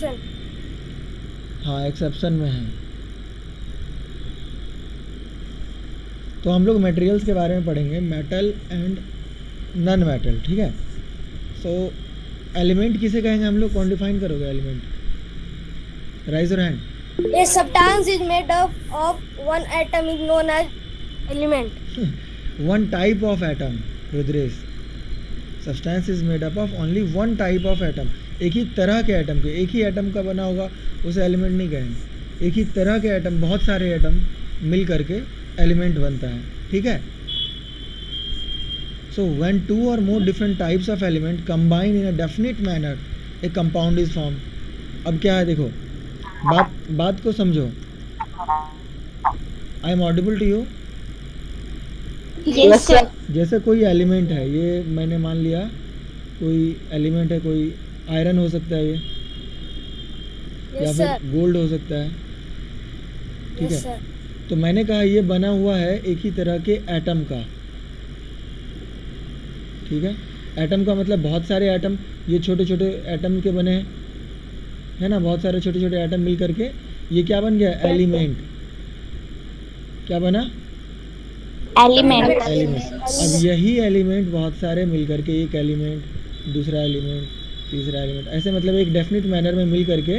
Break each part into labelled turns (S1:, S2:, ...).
S1: Exception.
S2: हाँ exception में है। तो हम लोग मटेरियल्स के बारे में पढ़ेंगे, मेटल एंड नॉन मेटल, ठीक है। सो एलिमेंट किसे कहेंगे हम लोग, कौन डिफाइन करोगे element? Rise your hand.
S1: A substance is made up of one atom is known as element.
S2: One type of atom, Rudresh. Substance is made up of only one type of atom. एक ही तरह के atom के, एक ही atom का बना होगा उसे element नहीं कहेंगे। एक ही तरह के एटम, बहुत सारे एटम मिल करके एलिमेंट बनता है, ठीक है। सो when two or more different types of element combine in a definite manner a compound is form. अब क्या है देखो, बात को समझो। I am audible to you?
S3: Yes sir.
S2: जैसे कोई एलिमेंट है, ये मैंने मान लिया कोई एलिमेंट है, कोई आयरन हो सकता है ये, या
S1: Yes
S2: फिर
S1: sir.
S2: गोल्ड हो सकता है, ठीक
S1: Yes
S2: है।
S1: sir.
S2: तो मैंने कहा ये बना हुआ है एक ही तरह के एटम का, ठीक है। एटम का मतलब बहुत सारे एटम, ये छोटे छोटे एटम के बने हैं, है ना, बहुत सारे छोटे छोटे एटम मिल करके ये क्या बन गया, एलिमेंट। क्या बना?
S3: एलिमेंट।
S2: एलिमेंट। अब यही एलिमेंट बहुत सारे मिल करके, एक एलिमेंट, दूसरा एलिमेंट, तीसरा एलिमेंट, ऐसे मतलब एक डेफिनेट मैनर में मिल करके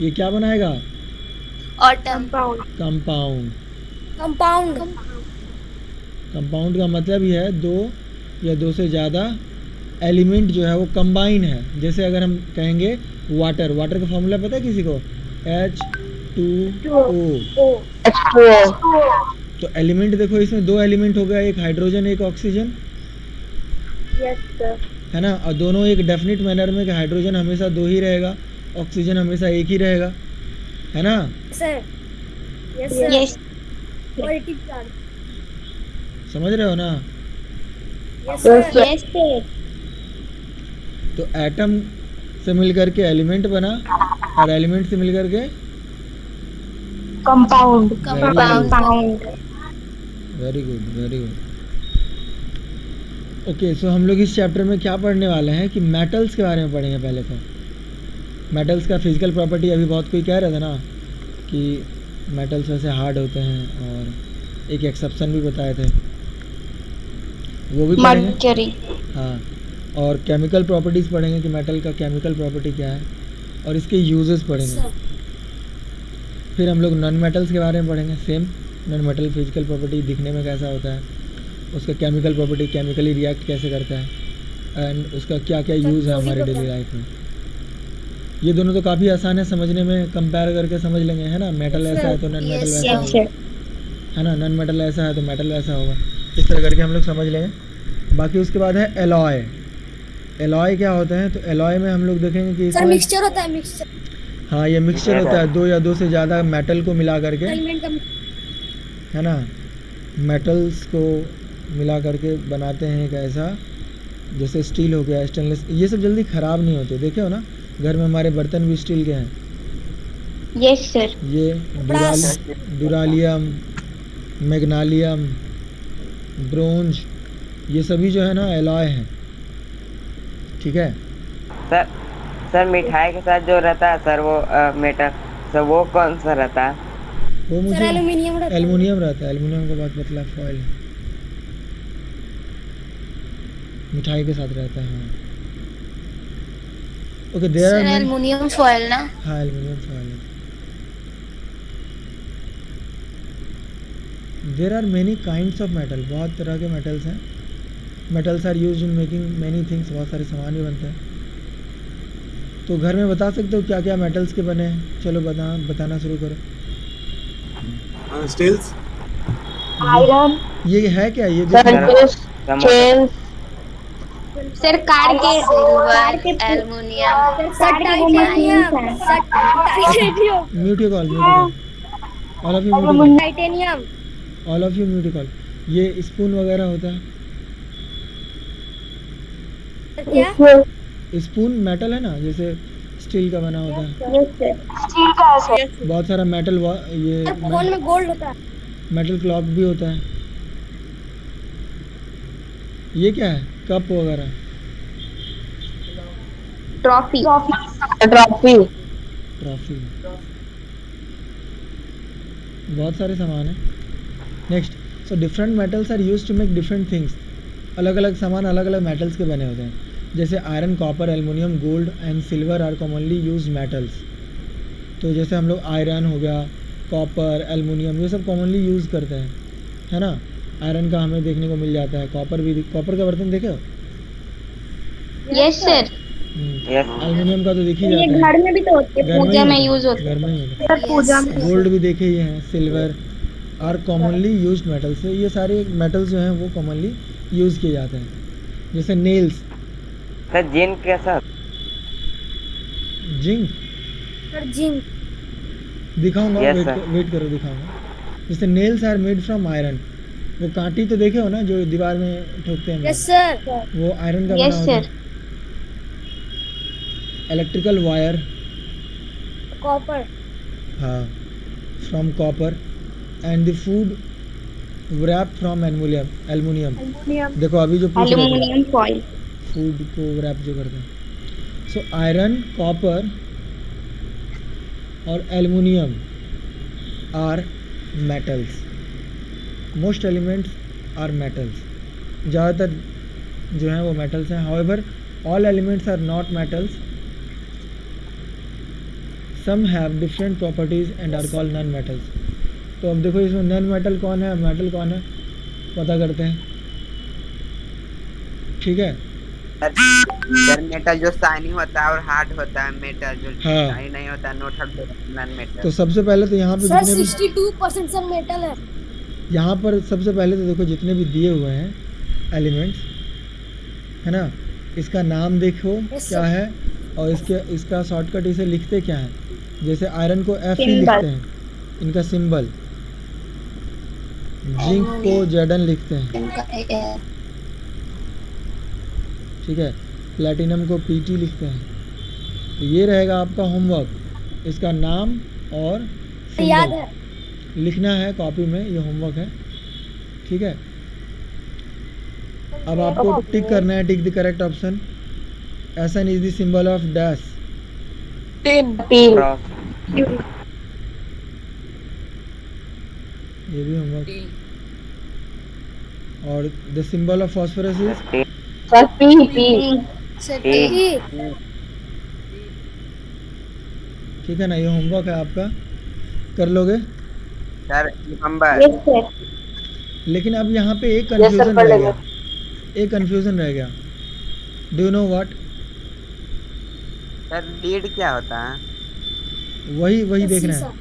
S2: ये क्या बनाएगा,
S3: एटम।
S2: कंपाउंड।
S1: Compound.
S2: कंपाउंड का मतलब ये है दो या दो से ज़्यादा एलिमेंट जो है वो कंबाइन है। जैसे अगर हम कहेंगे वाटर, वाटर का फॉर्मूला पता है किसी को? H2O। तो एलिमेंट देखो, इसमें दो एलिमेंट हो गया, एक हाइड्रोजन एक ऑक्सीजन,
S1: Yes sir.
S2: है ना। और दोनों एक डेफिनेट मैनर में कि हाइड्रोजन हमेशा दो ही रहेगा, ऑक्सीजन हमेशा एक ही रहेगा, है ना।
S1: Sir. Yes sir.
S3: Yes.
S1: Positive charge.
S2: समझ रहे हो ना।
S1: Yes sir.
S3: Yes sir.
S2: तो एटम से मिल करके एलिमेंट बना, और एलिमेंट से मिल करके
S3: compound.
S2: Compound. Very good, very good. Okay, so हम लोग इस चैप्टर में क्या पढ़ने वाले हैं कि मेटल्स के बारे में पढ़ेंगे। पहले तो मेटल्स का फिजिकल प्रॉपर्टी, अभी बहुत कोई कह रहा था ना कि मेटल्स वैसे हार्ड होते हैं, और एक एक्सेप्शन भी बताए थे, वो भी पढ़ेंगे।
S3: मर्क्यूरी।
S2: हाँ, और केमिकल प्रॉपर्टीज़ पढ़ेंगे कि मेटल का केमिकल प्रॉपर्टी क्या है, और इसके यूजेस पढ़ेंगे।
S1: Sir.
S2: फिर हम लोग नॉन मेटल्स के बारे में पढ़ेंगे। Same non metal physical property दिखने में कैसा होता है, उसका केमिकल प्रॉपर्टी केमिकली रिएक्ट कैसे करता है, एंड उसका क्या क्या यूज़ है हमारे डेली लाइफ में। ये दोनों तो काफ़ी आसान है समझने में, कंपेयर करके समझ लेंगे, है ना। मेटल ऐसा है तो नॉन मेटल
S1: Yes,
S2: वैसा
S3: यस
S2: होगा,
S3: सर।
S2: है ना। नॉन मेटल ऐसा है तो मेटल वैसा होगा। इस तरह करके हम लोग समझ लेंगे। बाकी उसके बाद है एलॉय। एलॉय क्या होते हैं, तो एलॉय में हम लोग देखेंगे कि
S1: Sir
S2: इसमें,
S1: mixture होता है mixture.
S2: हाँ ये मिक्सचर होता है दो या दो से ज़्यादा मेटल को मिला करके,
S1: Element का
S2: है ना। मेटल्स को मिला करके बनाते हैं एक ऐसा, जैसे स्टील हो गया, स्टेनलेस, ये सब जल्दी ख़राब नहीं होते, देखे हो ना। घर में हमारे बर्तन भी स्टील के हैं,
S3: यस सर।
S2: ये डुरालियम, मैग्नीशियम, ब्रोंज, ये सभी जो है ना एलॉय हैं, ठीक है।
S4: सर सर मिठाई के साथ जो रहता है सर वो मेटल, सर वो कौन सा रहता है?
S2: वो
S1: Sir
S2: मुझे
S1: aluminium रहता है.
S2: एल्युमिनियम रहता है, एल्युमिनियम का बहुत पतला फॉइल मिठाई के साथ रहता है, हाँ। Okay, there are
S3: aluminium foil ना।
S2: हाँ एल्युमिनियम फॉइल है। There are many kinds of metal, बहुत तरह के मेटल्स हैं। Metals are use in making many things, बहुत सारे सामान भी बनते हैं। तो घर में बता सकते हो क्या क्या मेटल्स के बने हैं? चलो बताना शुरू करो।
S5: Steels,
S3: iron.
S2: ये है क्या, ये
S4: समझ-
S3: सर कार के aluminium.
S1: Sir titanium. Sir titanium.
S2: Mute your call, mute your call, all of you mute your call,
S1: Titanium.
S2: All of you mute your call. ये स्पून वगैरह होता है,
S1: क्या?
S2: स्पून मेटल है ना, जैसे स्टील का बना होता है।
S3: Yes sir. स्टील का है सर।
S2: बहुत सारा मेटल, ये
S1: Sir फोन में गोल्ड होता है.
S2: मेटल क्लॉक भी होता है। ये क्या है, कप वगैरह,
S3: ट्रॉफी। ट्रॉफी।
S2: ट्रॉफी, बहुत सारे सामान हैं। Next, so different metals are use to make different things. अलग अलग सामान अलग अलग मेटल्स के बने होते हैं, जैसे iron, copper, aluminium, gold and silver are commonly use metals. तो जैसे हम लोग आयरन हो गया, कॉपर, एल्युमिनियम, ये सब कॉमनली यूज़ करते हैं, है ना। आयरन का हमें देखने को मिल जाता है, कॉपर का बर्तन देखे हो?
S3: यस सर,
S4: यस
S2: एल्युमिनियम का तो दिख ही
S3: ये
S2: जाता है,
S3: घर में भी तो होते हैं,
S2: घर में
S3: पूजा
S2: ही
S3: में
S2: होता
S3: यूज
S2: है,
S3: होते
S2: घर
S3: हैं
S2: में ही होता है।
S3: सर, पूजा में।
S2: गोल्ड भी देखे ही हैं, silver are commonly used metals. ये सारे मेटल्स जो हैं वो कॉमनली यूज़ किए जाते हैं। जैसे नेल्स,
S4: सर जिंक कैसा?
S2: Zinc
S1: sir zinc.
S2: दिखाऊंगा,
S4: Yes,
S2: वेट
S4: sir.
S2: वेट करो दिखाऊंगा। जैसे nails are made from iron, वो कांटी तो देखे हो ना जो दीवार में ठोकते हैं हम
S1: यस
S2: लोग,
S1: सर।
S2: वो आयरन का बना
S3: यस
S2: होता
S3: सर,
S2: है। Electrical wire,
S1: copper.
S2: हाँ, from copper. And the food wrap from aluminium. देखो अभी जो पूछ रहे थे,
S3: एल्यूमिनियम फॉइल।
S2: फूड को wrap जो करते हैं। सो आयरन, कॉपर और aluminium are metals. Most elements are metals, ज़्यादातर जो हैं वो मेटल्स हैं। However all elements are not metals, some have different properties and are called non metals. तो अब देखो इसमें नॉन मेटल कौन है, मेटल कौन है, पता करते हैं, ठीक है।
S5: सर मेटल जो शाइनी होता है और हार्ड होता है, मेटल जो
S2: हाँ।
S5: शाइनी नहीं होता है, नॉट हार्ड, नॉन मेटल।
S2: तो सबसे पहले तो यहाँ पे
S1: सर
S2: जितने भी
S1: 62% सर मेटल है।
S2: यहाँ पर सबसे पहले तो देखो जितने भी दिए हुए हैं एलिमेंट्स, है ना, इसका नाम देखो
S1: Yes,
S2: क्या
S1: sir.
S2: है, और इसका शॉर्टकट इसे लिखते क्या है। जैसे आयरन को एफ ही
S3: Symbol.
S2: लिखते हैं, इनका सिंबल। जिंक को जेडन लिखते हैं, ठीक है। प्लेटिनम को पीटी लिखते हैं। तो ये रहेगा आपका होमवर्क, इसका नाम और
S1: याद
S2: symbol
S1: है।
S2: लिखना है कॉपी में, ये होमवर्क है, ठीक है। अब आपको टिक करना है, tick the correct option. SN is the symbol of dash,
S4: cross,
S2: ये भी होमवर्क। और the symbol of phosphorus is,
S3: sir P.
S1: E.
S2: ठीक है ना, ये होमवर्क है आपका, कर लोगे।
S5: Sir number.
S3: यस सर,
S2: लेकिन अब यहाँ पे एक कंफ्यूजन रह गया, एक कंफ्यूजन रह गया। Do you know what?
S5: Sir lead क्या होता है?
S2: वही देखना
S1: शीशा।
S2: है,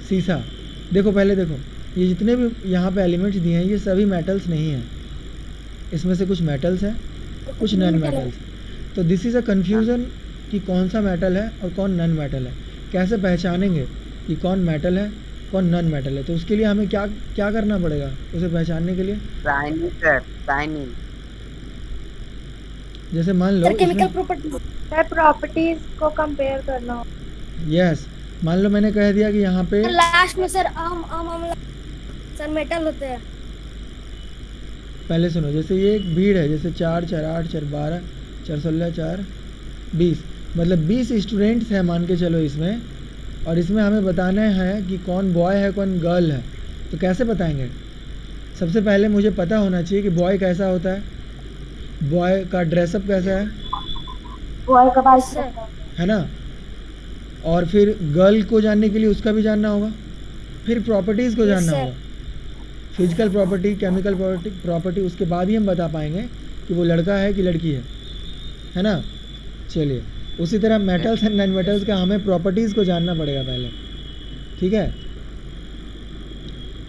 S2: शीशा। देखो पहले देखो, ये जितने भी यहाँ पे एलिमेंट्स दिए हैं ये सभी मेटल्स नहीं हैं, इसमें से कुछ मेटल्स हैं, कुछ नॉन मेटल्स। तो दिस इज़ अ कंफ्यूजन कि कौन सा मेटल है और कौन नॉन मेटल है। कैसे पहचानेंगे कि कौन मेटल है कौन नॉन मेटल है? तो उसके लिए हमें क्या क्या करना पड़ेगा उसे पहचानने के लिए?
S5: Shiny sir, shiny.
S2: जैसे मान लो
S1: सर केमिकल
S2: इसमें,
S1: प्रॉपर्टी।
S6: सर प्रॉपर्टीज को कंपेयर करना।
S2: यस, मान लो मैंने कह दिया कि यहाँ पे
S1: लास्ट में सर आम आमला सर मेटल होते हैं।
S2: पहले सुनो, जैसे ये एक भीड़ है, जैसे 4 4 8 4 12 4 16 4 20, मतलब 20 स्टूडेंट्स हैं मान के चलो इसमें, और इसमें हमें बताना है कि कौन बॉय है कौन गर्ल है। तो कैसे बताएंगे? सबसे पहले मुझे पता होना चाहिए कि बॉय कैसा होता है, बॉय का ड्रेसअप कैसा
S6: बॉय का पास
S2: है ना। और फिर गर्ल को जानने के लिए उसका भी जानना होगा, फिर प्रॉपर्टीज़ को
S1: Yes,
S2: जानना
S1: sir.
S2: होगा, फिजिकल प्रॉपर्टी, केमिकल प्रॉपर्टी, उसके बाद ही हम बता पाएंगे कि वो लड़का है कि लड़की है ना। चलिए, उसी तरह मेटल्स एंड नॉन मेटल्स का हमें प्रॉपर्टीज़ को जानना पड़ेगा पहले, ठीक है।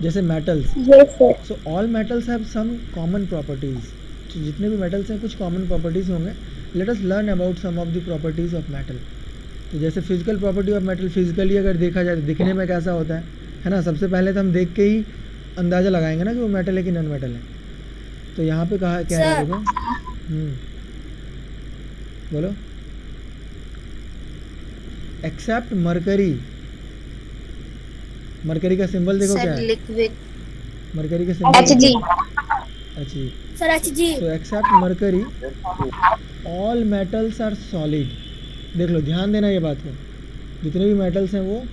S2: जैसे metals,
S3: yes sir,
S2: so all metals have some common properties. तो जितने भी मेटल्स हैं कुछ कॉमन प्रॉपर्टीज़ होंगे। Let us learn about some of the properties of metal. तो जैसे physical property of metal, physically अगर देखा जाए तो दिखने में कैसा होता है ना। सबसे पहले तो हम देख के ही अंदाज़ा लगाएंगे ना कि वो मेटल है कि नॉन मेटल है। तो यहाँ पे कहा क्या है, देखो, बोलो। एक्सेप्ट मरकरी, मरकरी का सिंबल देखो क्या है,
S3: लिक्विड।
S2: मरकरी का सिंबल
S3: HG।
S2: अच्छी।
S1: Sir HG।
S2: So except mercury all metals are solid. देख लो, ध्यान देना ये बात को, जितने भी मेटल्स हैं वो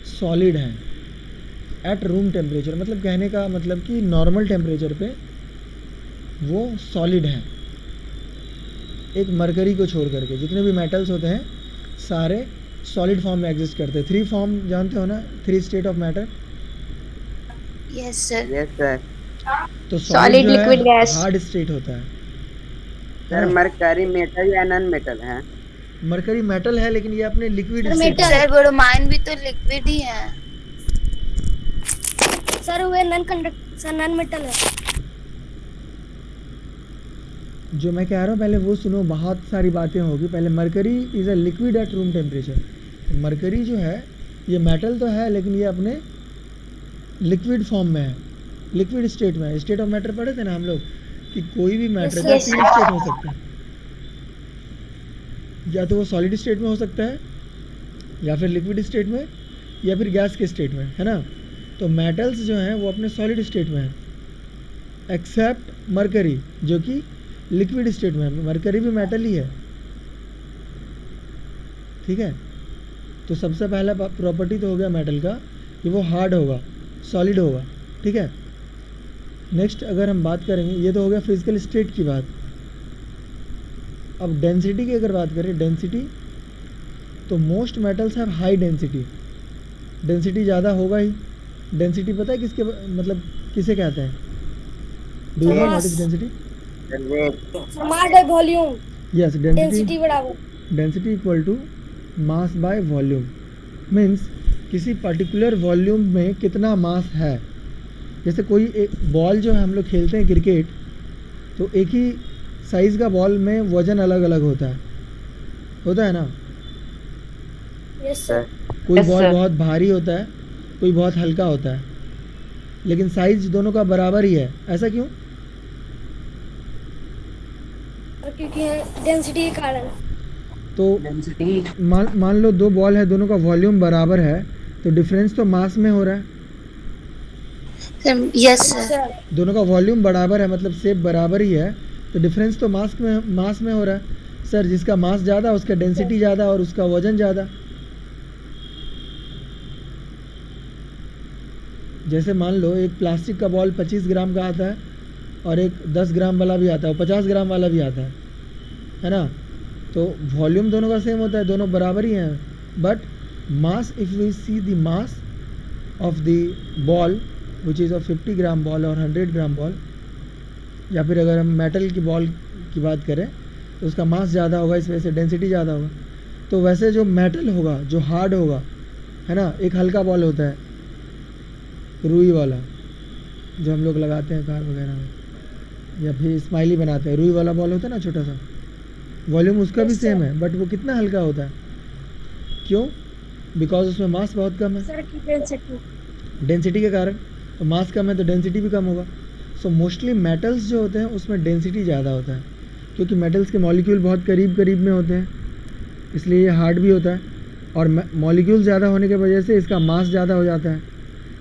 S2: सॉलिड हैं एट रूम टेम्परेचर, मतलब कहने का मतलब कि नॉर्मल टेम्परेचर पे वो सॉलिड हैं, एक मरकरी को छोड़ करके। जितने भी मेटल्स होते हैं सारे सॉलिड फॉर्म में एग्जिस्ट करते हैं। 3 फॉर्म जानते हो ना, 3 state of matter.
S3: Yes sir.
S5: Yes sir.
S2: तो
S3: Solid,
S2: सॉलिड जो
S3: liquid,
S2: है
S3: gas.
S2: हार्ड स्टेट होता है
S5: सर
S2: ना?
S5: मरकरी मेटल या नॉन मेटल है?
S2: मरकरी मेटल है लेकिन ये अपने लिक्विड
S1: सर,
S2: स्टेट
S1: metal
S2: में
S3: सर ब्रोमाइन भी तो लिक्विड ही है।
S1: सर वे नॉन मेटल है।
S2: जो मैं कह रहा हूँ पहले वो सुनो, बहुत सारी बातें होगी। पहले mercury is a liquid at room temperature. Mercury जो है ये मेटल तो है लेकिन ये अपने लिक्विड फॉर्म में है, लिक्विड स्टेट में है। स्टेट ऑफ मैटर पढ़े थे ना हम लोग कि कोई भी मैटर का
S3: yes,
S2: 3 स्टेट हो सकता है, या तो वो सॉलिड स्टेट में हो सकता है, या फिर लिक्विड स्टेट में, या फिर गैस के स्टेट में, है ना। तो मेटल्स जो हैं वो अपने सॉलिड स्टेट में हैं एक्सेप्ट मरकरी जो कि लिक्विड स्टेट में है। मरकरी भी मेटल ही है, ठीक है। तो सबसे पहला प्रॉपर्टी तो हो गया मेटल का कि वो हार्ड होगा, सॉलिड होगा, ठीक है। नेक्स्ट अगर हम बात करेंगे, ये तो हो गया फिजिकल स्टेट की बात। अब डेंसिटी की अगर बात करें, डेंसिटी तो most metals have high density, density ज़्यादा होगा ही। डेंसिटी पता है किसके मतलब किसे कहते हैं? Do you know what is density?
S5: Sir weight.
S1: Mass by volume,
S2: yes,
S1: density बराबर
S2: density equal to mass by volume. Means किसी पर्टिकुलर वॉल्यूम में कितना मास है। जैसे कोई एक बॉल जो है हम लोग खेलते हैं क्रिकेट, तो एक ही साइज़ का बॉल में वज़न अलग अलग होता है ना।
S1: Yes sir.
S2: कोई
S3: Yes,
S2: बॉल
S3: sir.
S2: बहुत भारी होता है, कोई बहुत हल्का होता है, लेकिन साइज़ दोनों का बराबर ही है। ऐसा क्यों?
S1: क्योंकि डेंसिटी के कारण।
S2: तो मान लो 2 बॉल है, दोनों का वॉल्यूम बराबर है, तो डिफरेंस तो मास में हो रहा है।
S3: Yes sir.
S1: सर
S2: दोनों का वॉल्यूम बराबर है मतलब शेप बराबर ही है, तो डिफरेंस तो मास में हो रहा है। सर जिसका मास ज़्यादा उसका डेंसिटी ज़्यादा और उसका वजन ज़्यादा। जैसे मान लो एक प्लास्टिक का बॉल 25 ग्राम का आता है और एक 10 ग्राम वाला भी आता है, 50 ग्राम वाला भी आता है ना। तो वॉल्यूम दोनों का सेम होता है, दोनों बराबर ही हैं, but mass if we see the mass of the ball which is a 50 gram ball और 100 ग्राम बॉल, या फिर अगर हम मेटल की बॉल की बात करें तो उसका मास ज़्यादा होगा, इस वजह से डेंसिटी ज़्यादा होगा। तो वैसे जो मेटल होगा, जो हार्ड होगा, है ना, एक हल्का बॉल होता है रुई वाला जो हम लोग लगाते हैं कार वगैरह में, या फिर स्माइली बनाते हैं, रुई वाला बॉल होता है ना छोटा सा, वॉल्यूम उसका भी सेम है, बट वो कितना हल्का होता है? क्यों? बिकॉज उसमें मास बहुत कम है,
S1: सर की डेंसिटी।
S2: डेंसिटी के कारण। तो मास कम है तो डेंसिटी भी कम होगा। सो मोस्टली मेटल्स जो होते हैं उसमें डेंसिटी ज़्यादा होता है, क्योंकि मेटल्स के मॉलिक्यूल बहुत करीब करीब में होते हैं, इसलिए ये हार्ड भी होता है। और मॉलिक्यूल ज़्यादा होने की वजह से इसका मास ज़्यादा हो जाता है,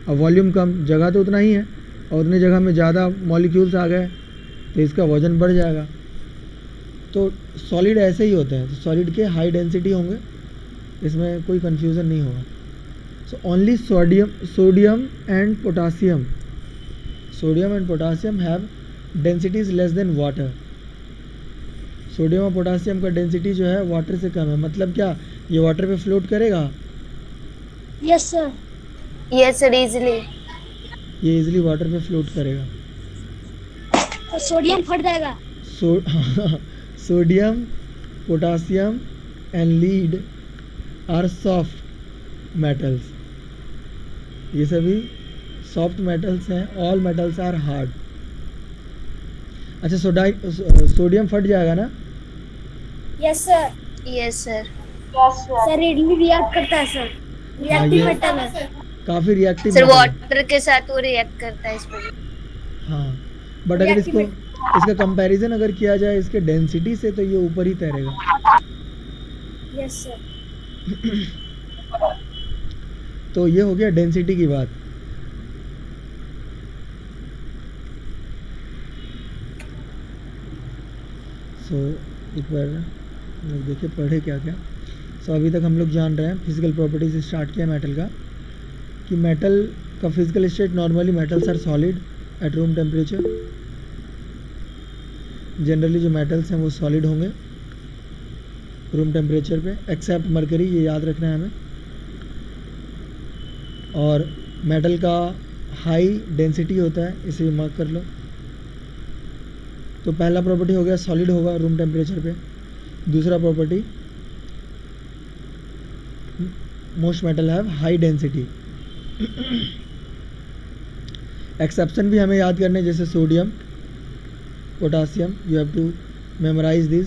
S2: और वॉल्यूम कम, जगह तो उतना ही है और उतनी जगह में ज़्यादा मॉलिक्यूल्स आ गए तो इसका वज़न बढ़ जाएगा। तो सॉलिड ऐसे ही होते हैं, तो सॉलिड के हाई डेंसिटी होंगे, इसमें कोई कन्फ्यूज़न नहीं होगा। So only sodium and potassium have densities less than water. Sodium और पोटासियम का डेंसिटी जो है वाटर से कम है। मतलब क्या, ये वाटर पे फ्लोट करेगा?
S1: Yes sir.
S3: Yes sir, easily.
S2: ये इजीली वाटर पे फ्लोट करेगा।
S1: तो सोडियम फट जाएगा।
S2: Sodium, potassium and lead are soft metals. ये सभी सॉफ्ट मेटल्स हैं। All metals are hard. अच्छा, सोडियम फट जाएगा ना?
S1: Yes sir.
S3: Yes sir.
S1: Sir easily react करता है सर, रिएक्टिव
S2: ये-
S1: मेटल है।
S2: काफ़ी रिएक्टिव
S3: सर
S2: मेटल है।
S3: वाटर के साथ वो रिएक्ट करता है इस पर।
S2: हाँ, बट अगर इसको इसका कंपैरिजन अगर किया जाए इसके डेंसिटी से तो ये ऊपर ही तैरेगा।
S1: Yes sir.
S2: तो ये हो गया डेंसिटी की बात। सो एक बार देखिए पढ़े क्या क्या। सो अभी तक हम लोग जान रहे हैं फिजिकल प्रॉपर्टी से स्टार्ट किया मेटल का, कि मेटल का physical state normally metals are solid at room temperature. Generally जो मेटल्स हैं वो सॉलिड होंगे रूम टेम्परेचर पे, एक्सेप्ट मरकरी, ये याद रखना है हमें। और मेटल का हाई डेंसिटी होता है, इसे भी मार्क कर लो। तो पहला प्रॉपर्टी हो गया सॉलिड होगा रूम टेम्परेचर पे। दूसरा property most metal have high density. Exception भी हमें याद करने, जैसे sodium, potassium, you have to memorise this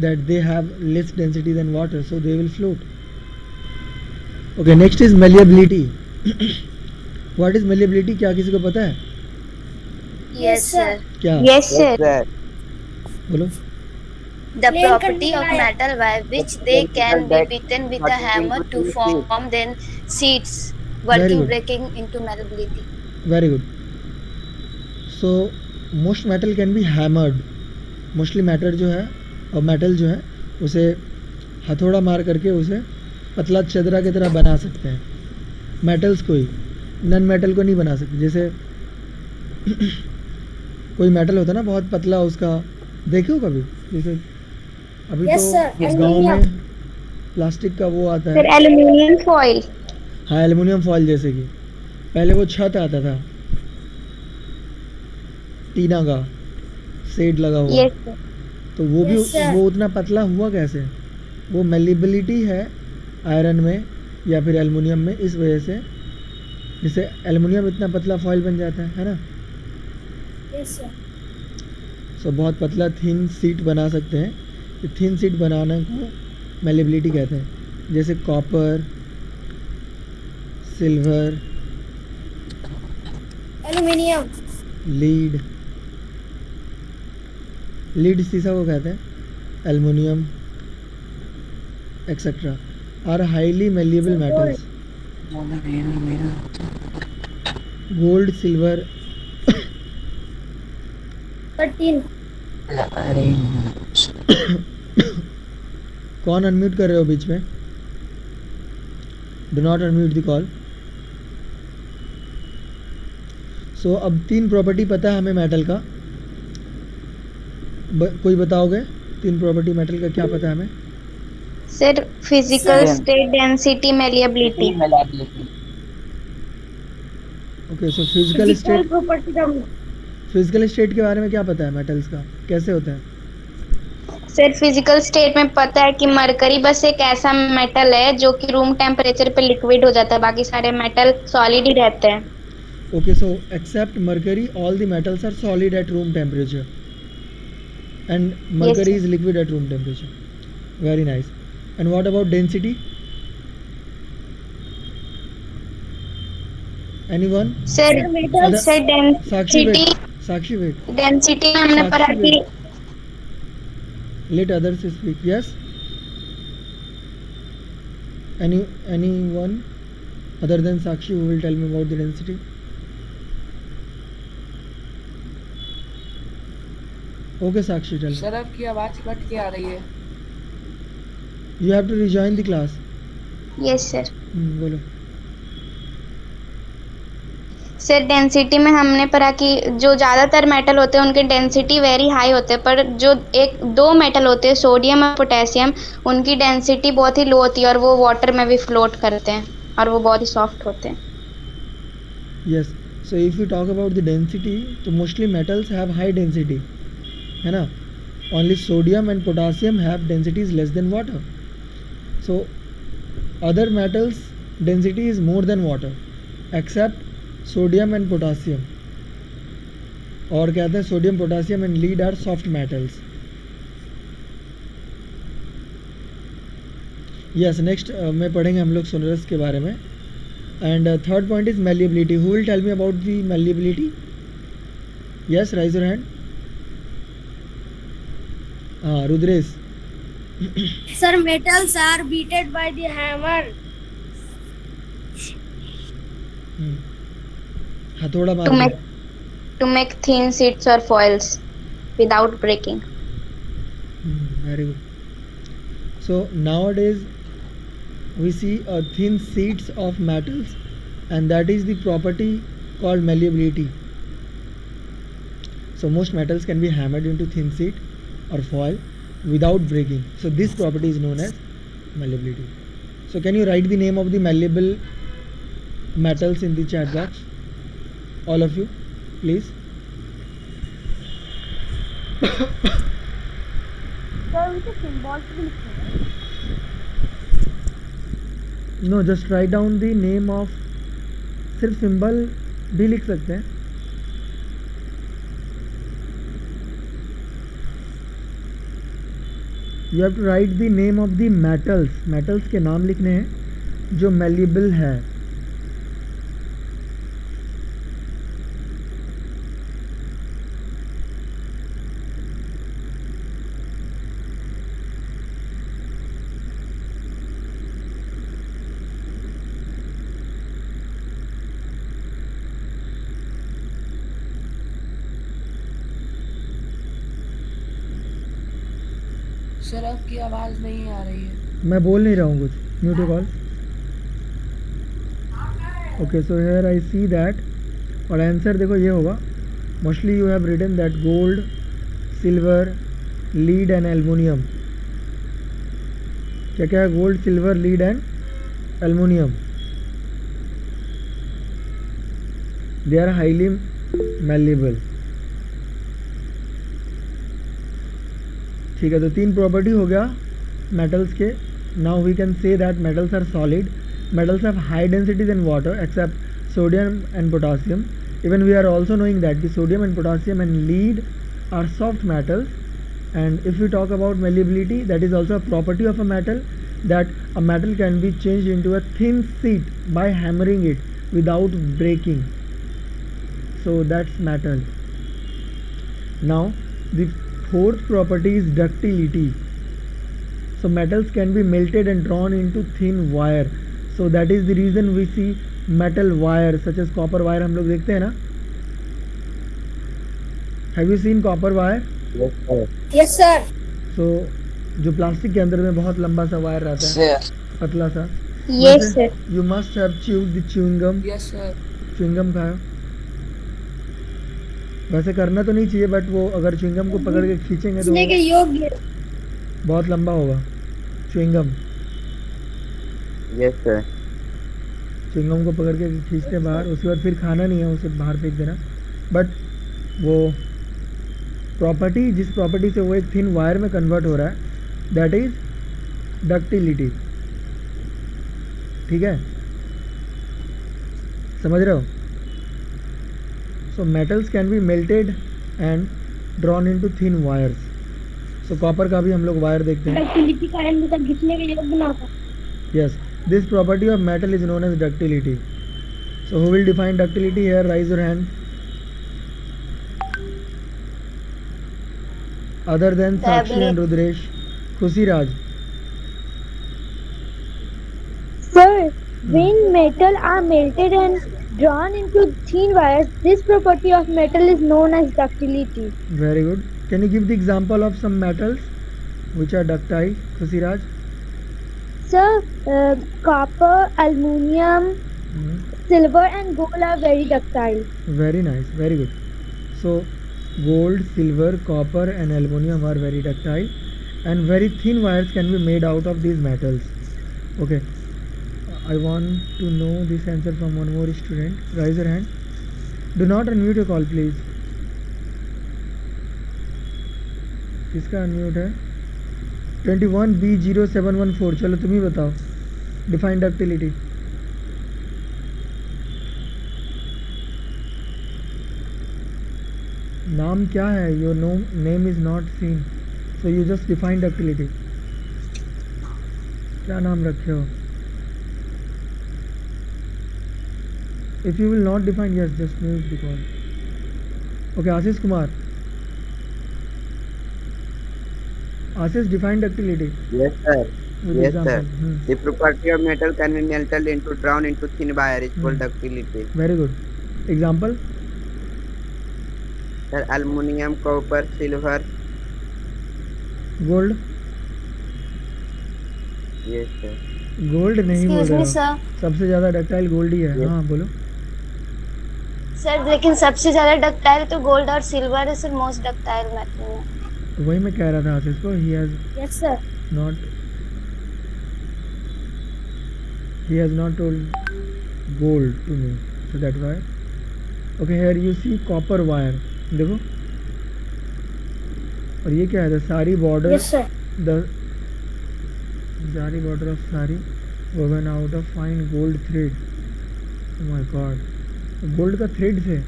S2: that they have less density than water, so they will float. Okay, next is malleability. What is malleability, क्या किसी को पता है?
S3: Yes, sir.
S2: क्या?
S6: Yes, sir.
S5: sir.
S2: बोलो।
S3: The
S1: Plain
S3: property of
S1: container.
S3: metal by which they can be beaten with a hammer to form then sheets, working
S2: good.
S3: breaking into malleability.
S2: Very good. So most metal can be hammered. Mostly matter जो है और metal जो है उसे हथौड़ा मार करके उसे पतला चदरा की तरह बना सकते हैं। मेटल्स को ही, नन मेटल को नहीं बना सकते। जैसे कोई मेटल होता है ना बहुत पतला, उसका देखे हो कभी? जैसे अभी
S1: Yes, sir.
S2: तो गांव
S1: Aluminium.
S2: में प्लास्टिक का वो आता
S6: Sir,
S2: है,
S6: aluminium foil.
S2: हाँ एल्युमिनियम फॉयल। जैसे कि पहले वो छत आता था टीना का, शेड लगा हुआ,
S6: Yes, sir.
S2: तो वो भी
S1: Yes, sir.
S2: वो उतना पतला हुआ कैसे? वो मेलिबिलिटी है आयरन में या फिर एल्युमिनियम में, इस वजह से जैसे एल्युमिनियम इतना पतला फॉयल बन जाता है ना।
S1: Yes, sir.
S2: सो बहुत पतला थिन सीट बना सकते हैं। ये थिन सीट बनाने को मेलिबिलिटी कहते हैं। जैसे copper, silver,
S1: Aluminium.
S2: Lead, lead शीशा को कहते हैं, aluminium etcetera are highly malleable metals. Gold, silver,
S1: 13.
S2: कौन अनम्यूट कर रहे हो बीच में? Do not unmute the call. So अब 3 प्रॉपर्टी पता है हमें मेटल का। कोई बताओगे 3 प्रॉपर्टी मेटल का क्या पता है हमें?
S6: Sir, physical
S5: Same.
S6: state, density, malleability.
S2: Okay, so physical
S1: Physical
S2: state,
S1: property of
S2: physical state के बारे में क्या पता है मेटल्स का, कैसे होता है?
S6: सर, फिजिकल स्टेट में पता है कि मरकरी बस एक ऐसा मेटल है जो कि रूम टेम्परेचर पे लिक्विड हो जाता है, बाकी सारे मेटल सॉलिड ही रहते हैं।
S2: Okay, so except mercury, all the metals are solid at room temperature, and mercury
S6: sir.
S2: is liquid at room temperature. Very nice. And what about density? Anyone?
S6: Sir,
S2: Other-
S6: sir
S2: Sakshi,
S6: density,
S2: wait. Sakshi, wait.
S6: Density में हमने
S2: साक्षी
S6: पढ़ा कि
S2: wait. Let others speak. Yes. Anyone other than Sakshi who will tell me about the density? Okay, Sakshi, tell me.
S7: Sir आपकी आवाज cut के आ रही है।
S2: You have to rejoin the class.
S6: Yes sir.
S2: बोलो।
S6: सर, डेंसिटी में हमने पढ़ा कि जो ज़्यादातर मेटल होते हैं उनके डेंसिटी वेरी हाई होते हैं, पर जो एक दो मेटल होते हैं सोडियम और पोटेशियम, उनकी डेंसिटी बहुत ही लो होती है और वो वाटर में भी फ्लोट करते हैं और वो बहुत ही सॉफ्ट होते हैं।
S2: Yes. So if you talk about the density, तो mostly metals have high density, है ना? Only sodium and potassium have densities less than water. So other metals density is more than water, except sodium and potassium. और कहते हैं sodium, potassium and lead are soft metals. Yes, next में पढ़ेंगे हम लोग sonorous के बारे में। And third point is malleability. Who will tell me about the malleability? Yes, raise your hand. हाँ, Rudresh.
S1: Sir, metals are beaten by the hammer.
S2: हथौड़ा मार
S6: To
S2: के।
S6: make to make thin sheets or foils without breaking.
S2: Very good. So nowadays we see thin sheets of metals, and that is the property called malleability. So most metals can be hammered into thin sheet or foil without breaking. So this property is known as malleability. So can you write the name of the malleable metals in the chat box? All of you, please. No, just write down the name of, सिर्फ symbol भी लिख सकते हैं. You have to write the name of the metals. metals के नाम लिखने हैं जो malleable है.
S7: सर आपकी आवाज नहीं आ रही है.
S2: मैं बोल नहीं रहा हूँ कुछ. Mute your call. Okay, so here I see that, और आंसर देखो ये होगा. Mostly you have written that gold, silver, lead and aluminium. क्या क्या है? Gold, silver, lead and aluminium. They are highly malleable. ठीक है, तो 3 प्रॉपर्टी हो गया मेटल्स के. Now we can say that metals are solid. Metals have high density than water except sodium and potassium. Even we are also knowing that कि sodium and potassium and lead are soft metals. And if you talk about malleability, that is also a property of a metal, that a metal can be changed into a thin sheet by hammering it without breaking. So that's metal. Now the fourth property is ductility. So metals can be melted and drawn into thin wire. So that is the reason we see metal wire such as copper wire. हम लोग देखते हैं ना. Have you seen copper wire?
S4: Yes, sir.
S1: Yes, sir.
S2: So जो plastic के अंदर में बहुत लंबा सा वायर रहता है, पतला सा.
S6: Yes, sir.
S2: You must have chewed the chewing gum.
S7: Yes sir.
S2: Chewing gum खाया. वैसे करना तो नहीं चाहिए, बट वो अगर च्युइंग गम को पकड़ के खींचेंगे तो
S1: इसने के योग्य.
S2: बहुत लंबा होगा chewing gum.
S4: Yes, sir.
S2: Chewing gum को पकड़ के खींचते बाहर, उसके बाद फिर खाना नहीं है, उसे बाहर फेंक देना. बट वो प्रॉपर्टी, जिस प्रॉपर्टी से वो एक थिन वायर में कन्वर्ट हो रहा है, दैट इज डक्टिलिटी. ठीक है, समझ रहे हो? So metals can be melted and drawn into thin wires. So copper का भी हम लोग वायर देखते हैं.
S1: डक्टिलिटी कारण तक घिसने के योग्य ना होता.
S2: Yes, this property of metal is known as ductility. So who will define ductility here? Raise your hand. Other than Sakshi and Rudresh. Khushi Raj.
S1: Sir, when metal are melted and drawn into thin wires, this property of metal is known as ductility.
S2: Very good. Can you give the example of some metals which are ductile? Khushi Raj.
S1: Sir, copper, aluminium, silver and gold are very ductile.
S2: Very nice. Very good. So gold, silver, copper and aluminium are very ductile, and very thin wires can be made out of these metals. Okay. I want to know this answer from one more student. Raise your hand. Do not unmute your call, please. किसका unmute है? 21B0714. चलो तुम ही बताओ. Define ductility. नाम क्या है? Your name is not seen, so you just define ductility. क्या नाम रखे हो? If you will not define, yes just mute the call. Okay, Ashish Kumar. Ashish, define ductility.
S5: Yes, sir.
S2: With
S5: Yes, sir.
S2: example.
S5: The property of metal can be melted into drawn into thin wire is called ductility.
S2: Very good. Example?
S5: Sir, aluminium, copper, silver,
S2: Gold.
S5: Yes sir.
S2: Gold नहीं बोल
S3: excuse
S2: रहे
S3: मी
S2: हो,
S3: sir.
S2: सबसे ज़्यादा ductile gold ही है।
S5: Yes.
S2: हाँ बोलो।
S3: Sir लेकिन सबसे ज्यादा डक्टाइल तो गोल्ड और सिल्वर है सर, मोस्ट डक्टाइल मेटल में।
S2: तो वही मैं कह रहा था आशीष को,
S1: Yes, sir.
S2: he has not told gold to me, so that why. Okay, here you see copper wire, देखो। और ये क्या है, द सारी बॉर्डर,
S1: Yes, sir.
S2: द सारी बॉर्डर ऑफ सारी woven out of fine gold thread. Oh my god, gold का thread से,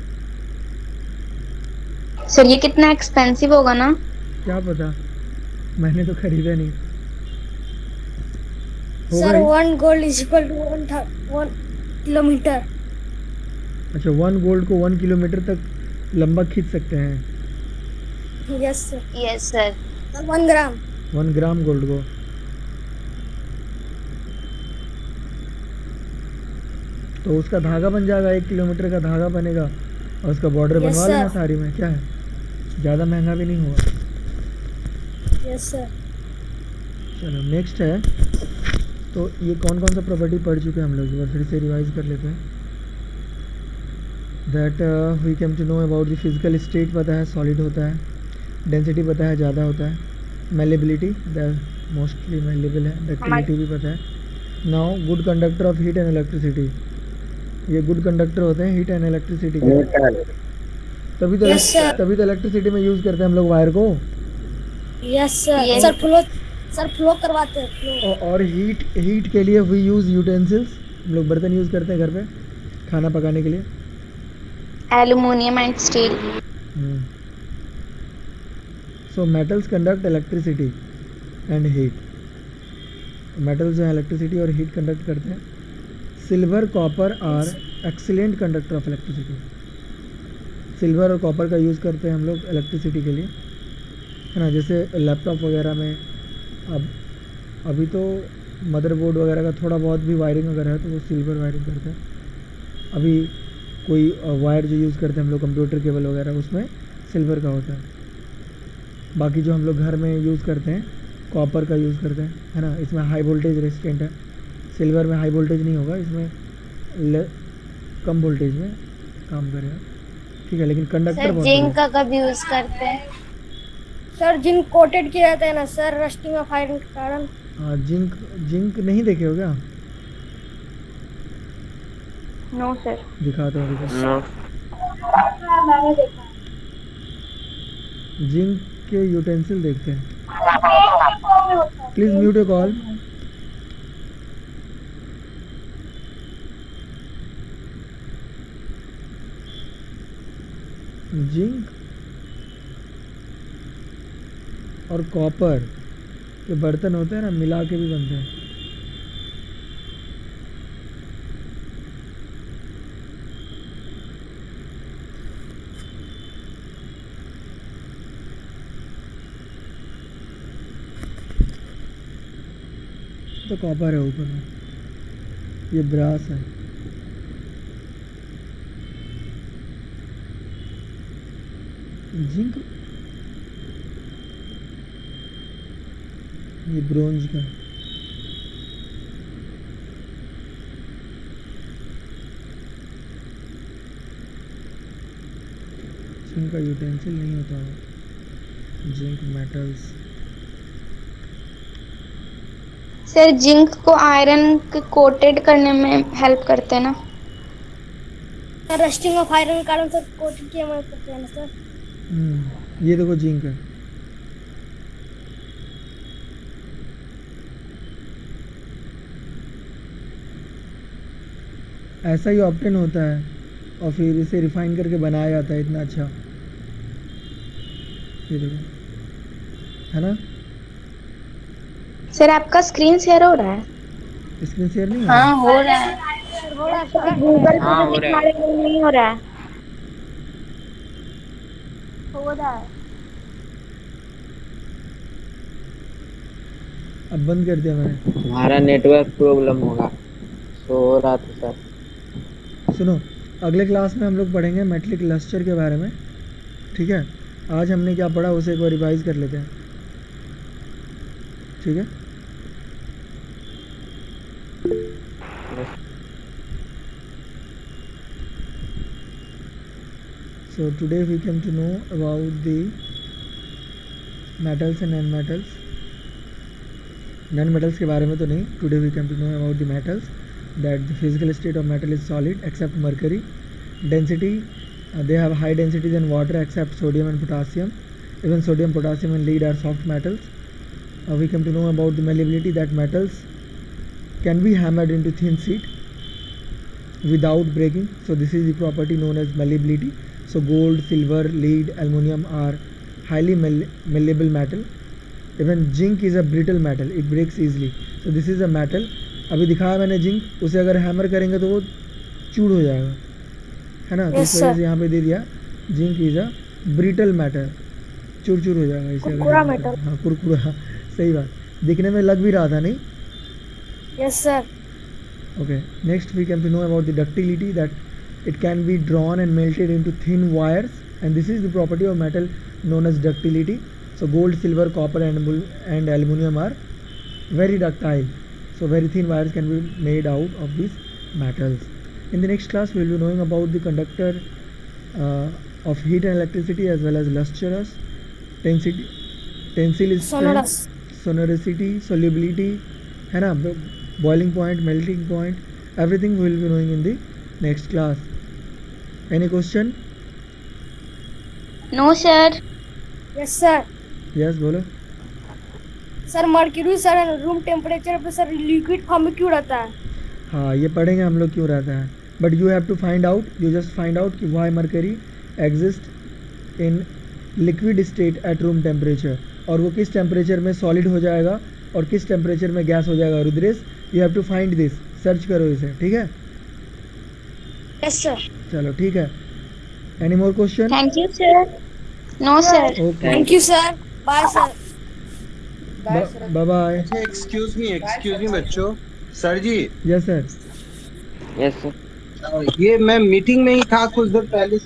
S6: सर ये कितना एक्सपेंसिव होगा ना?
S2: क्या पता, मैंने तो खरीदा नहीं। होगा
S1: Sir,
S2: he.
S1: 1 gold is equal to 1 kilometer.
S2: अच्छा, 1 गोल्ड को 1 किलोमीटर तक लंबा खींच सकते हैं।
S1: Yes, sir.
S3: Yes sir.
S1: Sir, 1 gram.
S2: 1 gram gold को। तो उसका धागा बन जाएगा, 1 किलोमीटर का धागा बनेगा और उसका बॉर्डर
S1: Yes,
S2: बनवा
S1: sir.
S2: लेना साड़ी में, क्या है, ज़्यादा महंगा भी नहीं होगा।
S1: Yes, sir.
S2: चलो नेक्स्ट है, तो ये कौन कौन सा प्रॉपर्टी पढ़ चुके हैं हम लोग, एक बार फिर से रिवाइज कर लेते हैं। That we came to know about the physical state, पता है सॉलिड होता है, डेंसिटी पता है ज़्यादा होता है, मेलेबिलिटी मोस्टली मेलेबल है, डक्टिलिटी भी पता है। Now good conductor of heat and electricity, ये गुड कंडक्टर होते हैं हीट एंड इलेक्ट्रिसिटी के। तभी
S1: Yes, sir.
S2: तो इलेक्ट्रिसिटी में यूज़ करते हैं हम लोग वायर को।
S1: Yes, sir.
S3: Yes.
S1: Sir, flow करवाते हैं, flow.
S2: और हीट के लिए वी यूज़ यूटेंसिल्स, हम लोग बर्तन यूज़ करते हैं घर पे खाना पकाने के लिए।
S6: Aluminium and steel.
S2: So metals conduct electricity and heat, metals जो है इलेक्ट्रिसिटी और हीट कंडक्ट करते हैं। Silver copper are excellent conductor of electricity, silver और कॉपर का यूज़ करते हैं हम लोग इलेक्ट्रिसिटी के लिए, है ना। जैसे लैपटॉप वगैरह में अब अभी तो मदरबोर्ड वगैरह का थोड़ा बहुत भी वायरिंग अगर है तो वो सिल्वर वायरिंग करते हैं। अभी कोई वायर जो यूज़ करते हैं हम लोग कंप्यूटर केबल वगैरह, उसमें सिल्वर का होता है। बाकी जो हम लोग घर में यूज़ करते हैं कॉपर का यूज़ करते हैं, है ना। इसमें हाई वोल्टेज रेजिस्टेंट है, सिल्वर में हाई वोल्टेज नहीं होगा, इसमें कम वोल्टेज में काम करेगा, ठीक है। लेकिन कंडक्टर
S3: सर
S2: बहुत
S3: जिंक का कब यूज करते हैं?
S1: सर, जिंक कोटेड किया जाता है ना सर, रस्टिंग ऑफ आयरन के कारण।
S2: हाँ, जिंक नहीं देखे हो क्या?
S6: No sir.
S2: दिखाता हूँ रुको।
S5: नो
S1: मैंने देखा।
S2: जिंक के यूटेंसिल देखते हैं। Please mute your call. Zinc और कॉपर के बर्तन होते हैं ना, मिला के भी बनते हैं। तो कॉपर है ऊपर में, ये ब्रास है। जिंक ये ब्रोंज का, जिंक का यूटेंसिल नहीं होता है। जिंक मेटल्स,
S6: सर जिंक को आयरन कोटेड करने में हेल्प करते हैं ना?
S1: सर, रस्टिंग ऑफ आयरन के कारण सर कोटेड किया मदद करते हैं ना सर।
S2: ये देखो जिंक है। ऐसा ही ऑप्टेन होता है और फिर इसे रिफाइन करके बनाया जाता है इतना अच्छा, ये देखो, है ना।
S6: सर आपका स्क्रीन शेयर हो रहा है?
S2: स्क्रीन शेयर नहीं
S3: हाँ हो रहा है।
S6: गूगल
S5: हाँ,
S6: पे
S5: हो
S6: तो
S5: रहा
S6: दिखा
S5: है।
S6: रहे नहीं हो रहा है।
S1: हो रहा है।
S2: अब बंद कर दिया मैंने।
S5: तुम्हारा नेटवर्क प्रॉब्लम होगा, तो हो रहा था सर।
S2: सुनो, अगले क्लास में हम लोग पढ़ेंगे मेटलिक लस्टर के बारे में, ठीक है। आज हमने क्या पढ़ा उसे एक बार रिवाइज कर लेते हैं, ठीक है। So today we came to know about the metals and non-metals. Non-metals के बारे में तो नहीं. Today we came to know about the metals, that the physical state of metal is solid except mercury. Density, they have high density than water except sodium and potassium. Even sodium, potassium and lead are soft metals. We come to know about the malleability, that metals can be hammered into thin sheet without breaking. So this is the property known as malleability. So gold, silver, lead, aluminium are highly malleable metal. Even zinc is a brittle metal, it breaks easily. So this is a metal. अभी दिखाया मैंने zinc, उसे अगर hammer करेंगे तो वो चूड़ हो जाएगा, है ना. तो इस वजह से यहाँ पे दे दिया zinc is a brittle metal, चूर चूर हो जाएगा इसे अगर
S1: कुरकुरा
S2: hammer
S1: metal.
S2: करें. हाँ कुरकुरा, सही बात. दिखने में लग भी रहा था, नहीं.
S1: Yes, sir.
S2: Okay, next we come to know about the ductility, that it can be drawn and melted into thin wires, and this is the property of metal known as ductility. So gold, silver, copper and aluminium are very ductile. So very thin wires can be made out of these metals. In the next class we will be knowing about the conductor of heat and electricity, as well as lustrous, tensile strength, sonority, solubility, है ना, boiling point, melting point, everything we will be knowing in the next class. Any question?
S6: No sir.
S1: Yes, sir.
S2: Yes, बोलो.
S1: Sir mercury sir room temperature पे sir liquid form में क्यों रहता है?
S2: हाँ, ये पढ़ेंगे हम लोग क्यों रहता है. But you have to find out, you just find out कि why mercury exist in liquid state at room temperature, और वो किस टेम्परेचर में सॉलिड हो जाएगा और किस टेम्परेचर में गैस हो जाएगा. Rudresh, you have to find this, search करो इसे, ठीक है.
S3: Yes sir.
S2: चलो ठीक है. Any more question?
S6: Thank you sir. No sir.
S2: Okay,
S1: thank you sir. Bye sir.
S2: Bye bye.
S8: अच्छा एक्सक्यूज मी बच्चों. Sir ji,
S2: yes sir.
S4: Yes sir.
S8: ये मैं मीटिंग में ही था कुछ देर पहले